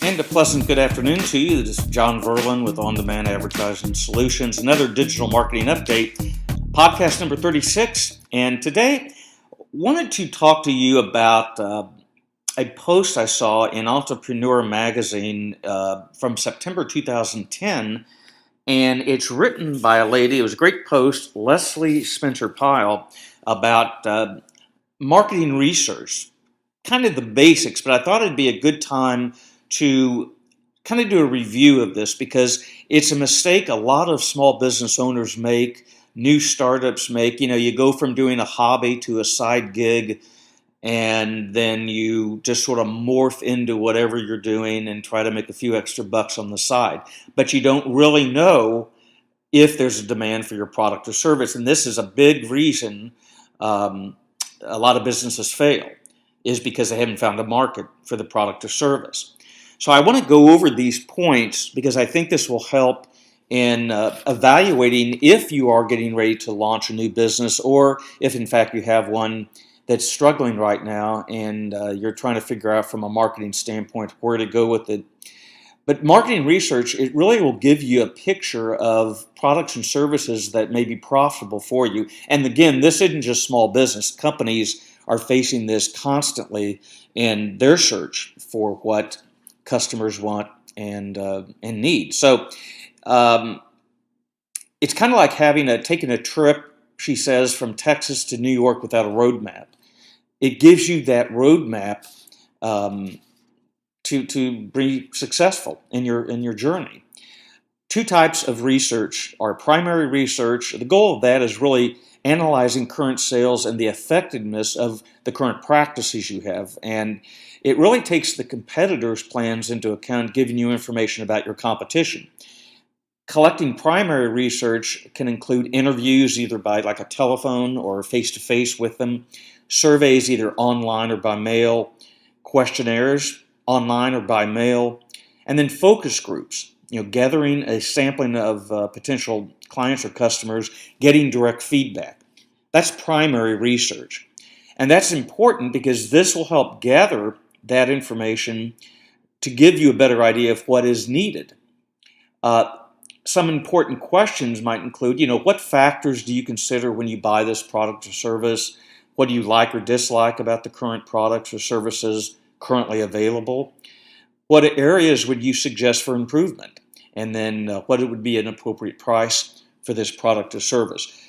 And a pleasant good afternoon to you. This is John Verlin with On-Demand Advertising Solutions, another digital marketing update, podcast number 36. And today, wanted to talk to you about a post I saw in Entrepreneur Magazine from September 2010. And it's written by a lady, it was a great post, Leslie Spencer Pyle, about marketing research, kind of the basics, but I thought it'd be a good time to kind of do a review of this because it's a mistake a lot of small business owners make, new startups make. You know, you go from doing a hobby to a side gig, and then you just sort of morph into whatever you're doing and try to make a few extra bucks on the side. But you don't really know if there's a demand for your product or service. And this is a big reason a lot of businesses fail, is because they haven't found a market for the product or service. So I want to go over these points because I think this will help in evaluating if you are getting ready to launch a new business, or if in fact you have one that's struggling right now and you're trying to figure out from a marketing standpoint where to go with it. But marketing research, it really will give you a picture of products and services that may be profitable for you. And again, this isn't just small business. Companies are facing this constantly in their search for what customers want and need. So it's kind of like taking a trip, she says, from Texas to New York without a roadmap. It gives you that roadmap to be successful in your journey. Two types of research are primary research. The goal of that is really analyzing current sales and the effectiveness of the current practices you have. And it really takes the competitors' plans into account, giving you information about your competition. Collecting primary research can include interviews either by like a telephone or face-to-face with them, surveys either online or by mail, questionnaires online or by mail, and then focus groups, gathering a sampling of potential clients or customers, getting direct feedback. That's primary research. And that's important because this will help gather that information to give you a better idea of what is needed. Some important questions might include, what factors do you consider when you buy this product or service? What do you like or dislike about the current products or services currently available? What areas would you suggest for improvement? And then what would be an appropriate price for this product or service?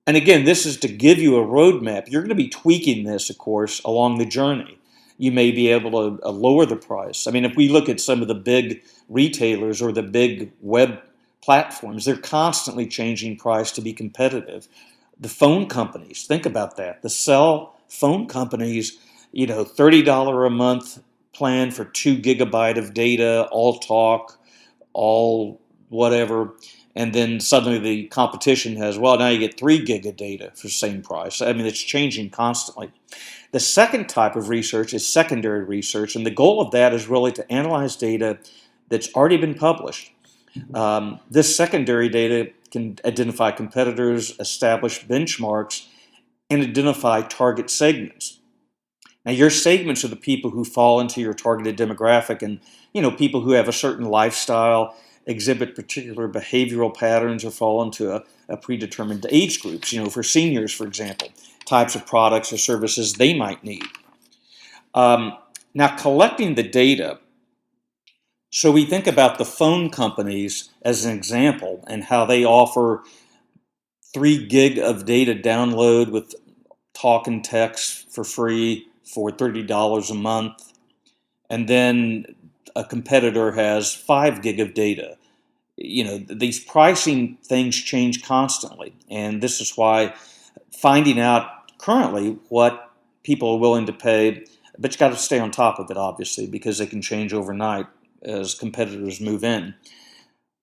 And again, this is to give you a roadmap. You're going to be tweaking this, of course, along the journey. You may be able to lower the price. I mean, if we look at some of the big retailers or the big web platforms, they're constantly changing price to be competitive. The phone companies, think about that. The cell phone companies, $30 a month plan for 2 gigabyte of data, all talk, all whatever, and then suddenly the competition has, now you get 3 gig of data for the same price. I mean, it's changing constantly. The second type of research is secondary research, and the goal of that is really to analyze data that's already been published. This secondary data can identify competitors, establish benchmarks, and identify target segments. Now, your segments are the people who fall into your targeted demographic, and people who have a certain lifestyle, exhibit particular behavioral patterns, or fall into a predetermined age groups. For seniors, for example, types of products or services they might need. Now, collecting the data. So we think about the phone companies as an example and how they offer 3 gig of data download with talk and text for free for $30 a month. And then a competitor has 5 gig of data. These pricing things change constantly. And this is why finding out currently what people are willing to pay, but you got to stay on top of it, obviously, because they can change overnight as competitors move in.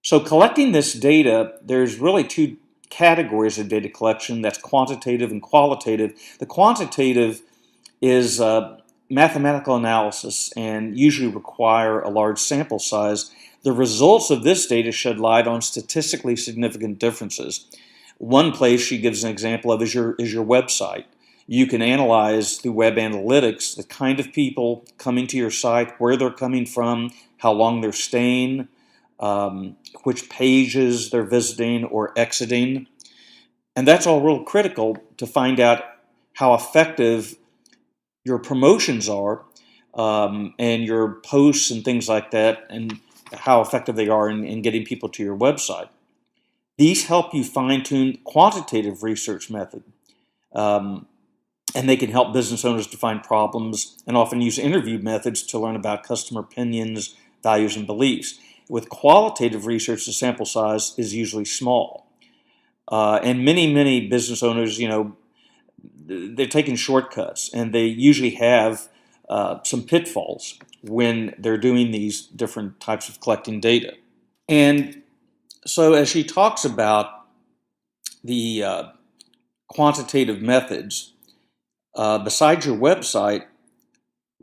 So collecting this data, there's really 2 categories of data collection. That's quantitative and qualitative. The quantitative is mathematical analysis and usually require a large sample size. The results of this data shed light on statistically significant differences. One place she gives an example of is your website. You can analyze through web analytics the kind of people coming to your site, where they're coming from, how long they're staying, which pages they're visiting or exiting. And that's all real critical to find out how effective your promotions are, and your posts and things like that, and how effective they are in getting people to your website. These help you fine-tune quantitative research method. And they can help business owners define problems and often use interview methods to learn about customer opinions, values, and beliefs. With qualitative research, the sample size is usually small. And many business owners, they're taking shortcuts, and they usually have some pitfalls when they're doing these different types of collecting data. And so as she talks about the quantitative methods, besides your website,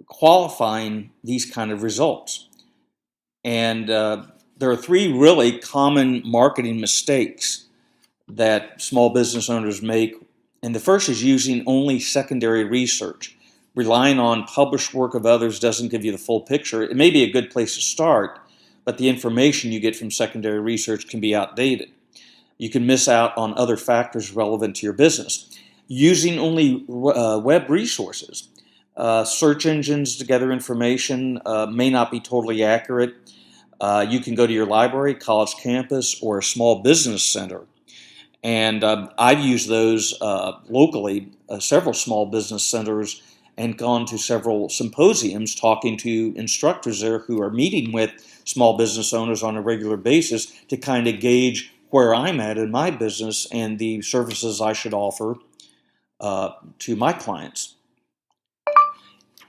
qualifying these kind of results. And there are three really common marketing mistakes that small business owners make. And the first is using only secondary research. Relying on published work of others doesn't give you the full picture. It may be a good place to start, but the information you get from secondary research can be outdated. You can miss out on other factors relevant to your business. Using only web resources. Search engines to gather information may not be totally accurate. You can go to your library, college campus, or a small business center. And I've used those locally, several small business centers, and gone to several symposiums talking to instructors there who are meeting with small business owners on a regular basis to kind of gauge where I'm at in my business and the services I should offer to my clients.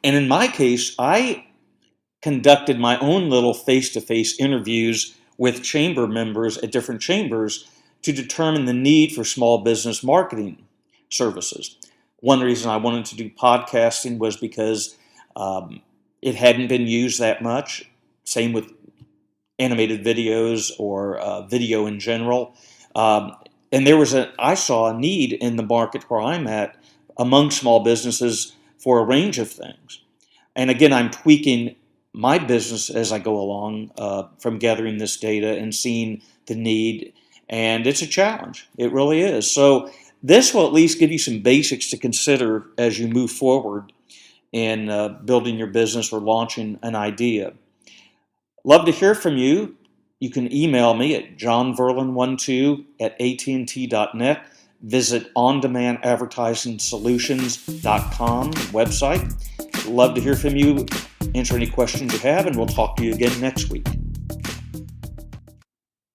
And in my case, I conducted my own little face-to-face interviews with chamber members at different chambers to determine the need for small business marketing services. One reason I wanted to do podcasting was because it hadn't been used that much. Same with animated videos or video in general. And I saw a need in the market where I'm at among small businesses for a range of things. And again, I'm tweaking my business as I go along from gathering this data and seeing the need. And it's a challenge. It really is. So this will at least give you some basics to consider as you move forward in building your business or launching an idea. Love to hear from you. You can email me at johnverlin12@attnt.net. Visit ondemandadvertisingsolutions.com website. Love to hear from you. Answer any questions you have, and we'll talk to you again next week.